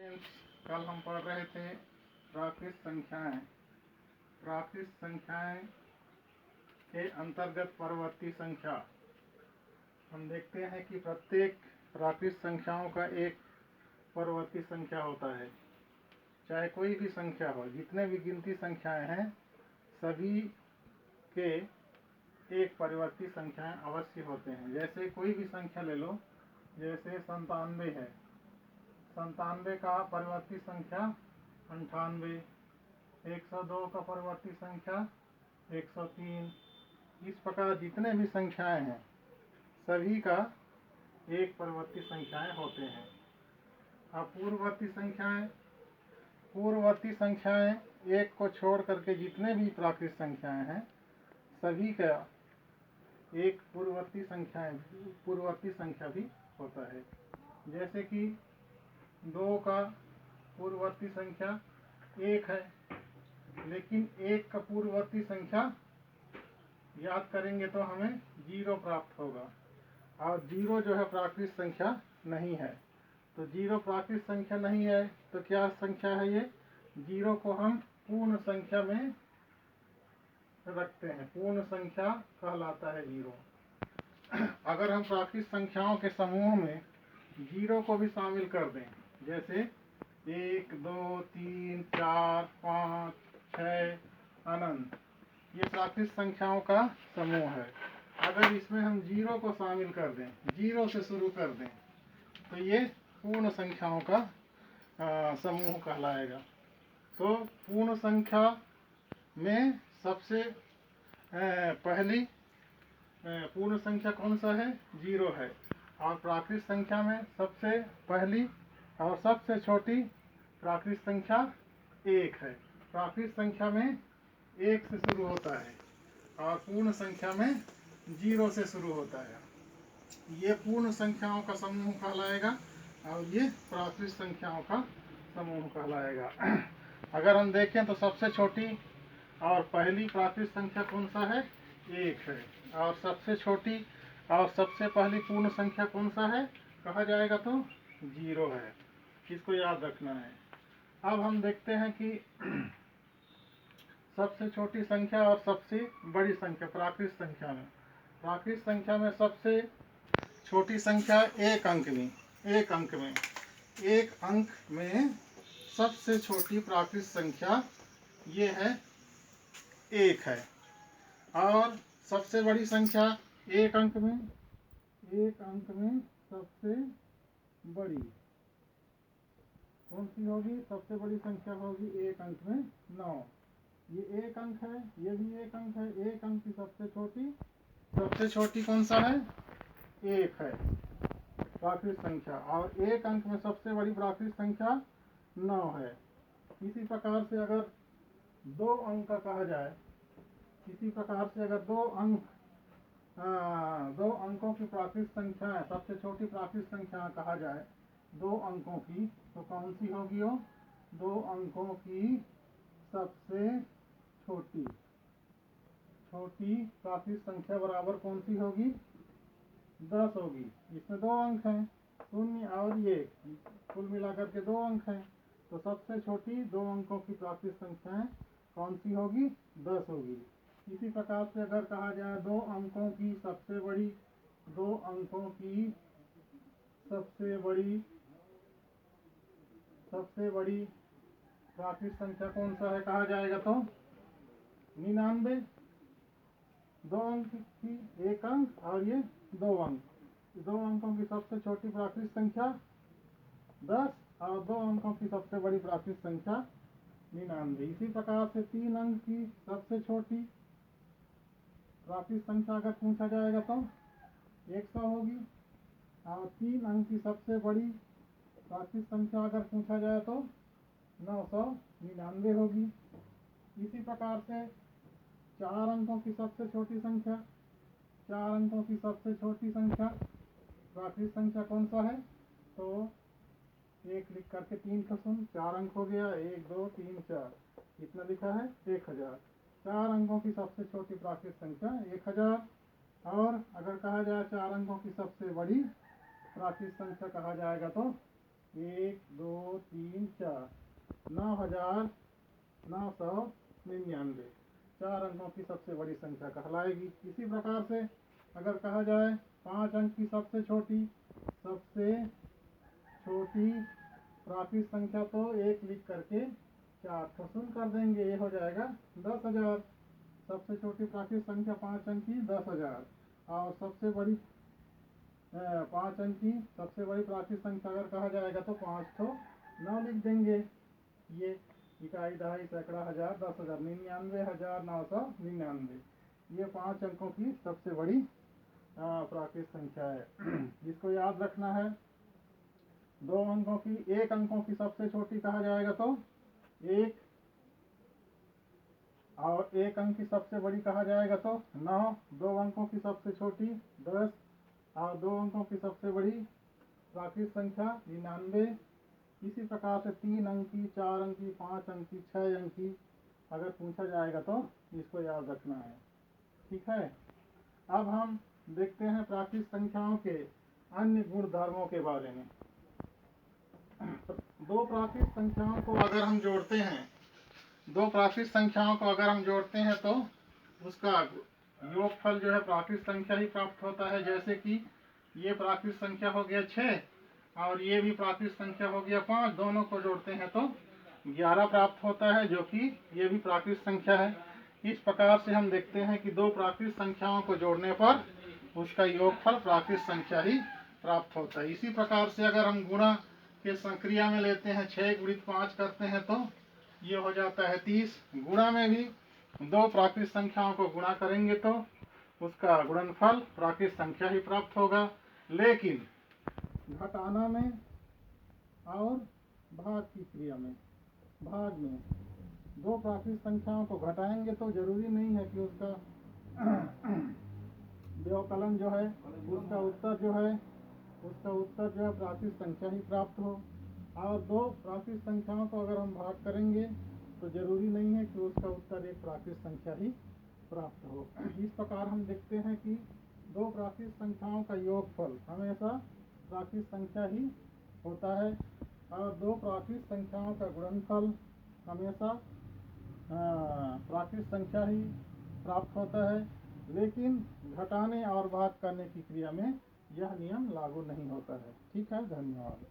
कल हम पढ़ रहे थे प्राकृत संख्याएं। प्राकृत संख्याएं के अंतर्गत परवर्ती संख्या। हम देखते हैं कि प्रत्येक प्राकृत संख्याओं का एक परवर्ती संख्या होता है। चाहे कोई भी संख्या हो, जितने भी गिनती संख्याएं हैं सभी के एक परिवर्ती संख्याएं अवश्य होते हैं। जैसे कोई भी संख्या ले लो, जैसे 97 है, 97 का परिवर्ती संख्या 98, 102 का परिवर्ती संख्या 103। इस प्रकार जितने भी संख्याएं हैं सभी का एक परिवर्ती संख्याएं होते हैं। अब पूर्ववर्ती संख्याएं एक को छोड़ करके जितने भी प्राकृत संख्याएं हैं सभी का एक पूर्ववर्ती संख्या भी होता है। जैसे कि 2 का पूर्ववर्ती संख्या 1 है, लेकिन 1 का पूर्ववर्ती संख्या याद करेंगे तो हमें 0 प्राप्त होगा, और 0 जो है प्राकृत संख्या नहीं है। तो 0 प्राकृत संख्या नहीं है तो क्या संख्या है ये? 0 को हम पूर्ण संख्या में रखते हैं, पूर्ण संख्या कहलाता है 0। अगर हम प्राकृत संख्याओं के समूह में 0 को भी शामिल कर दें, जैसे 1, 2, 3, 4, 5, 6 अनंत, ये प्राकृत संख्याओं का समूह है। अगर इसमें हम 0 को शामिल कर दें, 0 से शुरू कर दें, तो ये पूर्ण संख्याओं का समूह कहलाएगा। तो पूर्ण संख्या में सबसे पहली पूर्ण संख्या कौन सा है? 0 है। और प्राकृत संख्या में सबसे पहली और सबसे छोटी प्राकृत संख्या 1 है। प्राकृत संख्या में 1 से शुरू होता है और पूर्ण संख्या में 0 से शुरू होता है। ये पूर्ण संख्याओं का समूह कहलाएगा और ये प्राकृत संख्याओं का समूह कहलाएगा। अगर हम देखें तो सबसे छोटी और पहली प्राकृत संख्या कौन सा है? 1 है। और सबसे छोटी और सबसे पहली पूर्ण संख्या कौन सा है कहा जाएगा? तो 0 है। इसको याद रखना है। अब हम देखते हैं कि सबसे छोटी संख्या और सबसे बड़ी संख्या प्राकृत संख्या में सबसे छोटी संख्या एक अंक में सबसे छोटी प्राकृत संख्या ये है 1 है। और सबसे बड़ी संख्या एक अंक में सबसे बड़ी कौन सी होगी? सबसे बड़ी संख्या होगी एक अंक में 9। ये एक अंक है, ये भी एक अंक है। एक अंक की सबसे छोटी कौन सा है? 1 है प्राकृत संख्या। और एक अंक में सबसे बड़ी प्राकृत संख्या 9 है। इसी प्रकार से अगर 2 अंक का कहा जाए, अगर 2 अंकों की प्राकृत संख्या है, सबसे छोटी प्राकृत संख्या कहा जाए 2 अंकों की, तो कौन सी होगी वो? 2 अंकों की सबसे छोटी प्राकृत संख्या बराबर कौन सी होगी? 10 होगी। इसमें 2 अंक हैं, 0 और 1, कुल मिलाकर के 2 अंक हैं। तो सबसे छोटी 2 अंकों की प्राकृत संख्याएं कौन सी होगी? 10 होगी। इसी प्रकार से अगर कहा जाए 2 अंकों की सबसे बड़ी प्राकृत संख्या कौन सा है कहा जाएगा? तो 99। 2 अंक की 1 अंक और ये 2 अंक, 2 अंकों की सबसे छोटी प्राकृत संख्या 10 और 2 अंकों की सबसे बड़ी प्राकृत संख्या 99। इसी प्रकार से 3 अंक की सबसे छोटी प्राकृत संख्या अगर पूछा जाएगा तो 100 होगी, और 3 अंक की सबसे बड़ी प्राकृत संख्या अगर पूछा जाए तो 999 होगी। इसी प्रकार से 4 अंकों की सबसे छोटी संख्या प्राकृत संख्या कौन सा है? तो 1 लिख करके 3 का सुन, 4 अंक हो गया, 1 2 3 4, कितना लिखा है? 1000। 4 अंकों की सबसे छोटी प्राकृत संख्या 1000। और अगर कहा जाए 4 अंकों की सबसे बड़ी प्राकृत संख्या कहा जाएगा तो 1 2 3 9,999 4 अंकों की सबसे बड़ी संख्या कहलाएगी। इसी प्रकार से अगर कहा जाए 5 अंक की सबसे छोटी प्राकृत संख्या, तो 1 लिख करके 4 को शून्य कर देंगे, ये हो जाएगा 10,000। सबसे छोटी प्राकृत संख्या 5 अंक की 10,000, और सबसे बड़ी 5 अंक की सबसे बड़ी प्राकृत संख्या अगर कहा जाएगा तो 5 तो 9 लिख देंगे। ये इकाई, दहाई, सैकड़ा, हजार, 10,000, 99,999, ये 5 अंकों की सबसे बड़ी प्राकृत संख्या है। जिसको याद रखना है, 2 अंकों की 1 अंकों की सबसे छोटी कहा जाएगा तो 1, और 1 अंक की सबसे बड़ी कहा जाएगा तो 9, 2 अंकों की सबसे छोटी 10, और 2 अंकों की सबसे बड़ी प्राकृत संख्या 99। इसी प्रकार से 3 अंक की, 4 अंक की, 5 अंक की, 6 अंक की अगर पूछा जाएगा तो इसको याद रखना है। ठीक है। अब हम देखते हैं प्राकृत संख्याओं के अन्य गुण धर्मों के बारे में। 2 प्राकृत संख्याओं को अगर हम जोड़ते हैं, 2 प्राकृत संख्याओं को अगर हम जोड़ते हैं तो उसका योगफल जो है प्राकृत संख्या ही प्राप्त होता है। जैसे कि ये प्राकृत संख्या हो गया 6 और ये भी प्राकृत संख्या हो गया 5, दोनों को जोड़ते हैं तो 11 प्राप्त होता है, जो कि ये भी प्राकृत संख्या है। इस प्रकार से हम देखते हैं कि 2 प्राकृत संख्याओं को जोड़ने पर उसका योगफल प्राकृत संख्या ही प्राप्त होता है। इसी प्रकार से अगर हम गुणा के संक्रिया में लेते हैं, 6 गुणित 5 करते हैं तो ये हो जाता है 30। गुणा में भी 2 प्राकृत संख्याओं को गुणा करेंगे तो उसका गुणनफल प्राकृत संख्या ही प्राप्त होगा। लेकिन घटाना में और भाग की क्रिया में, भाग में 2 प्राकृत संख्याओं को घटाएंगे तो जरूरी नहीं है कि उसका व्यवकलन जो है, उसका उत्तर जो है प्राकृत संख्या ही प्राप्त हो। और 2 प्राकृत संख्याओं को अगर हम भाग करेंगे तो जरूरी नहीं है कि उसका उत्तर एक प्राकृत संख्या ही प्राप्त हो। इस प्रकार हम देखते हैं कि 2 प्राकृत संख्याओं का योगफल हमेशा प्राकृत संख्या ही होता है, और 2 प्राकृत संख्याओं का गुणनफल हमेशा प्राकृत संख्या ही प्राप्त होता है। लेकिन घटाने और भाग करने की क्रिया में यह नियम लागू नहीं होता है। ठीक है, धन्यवाद।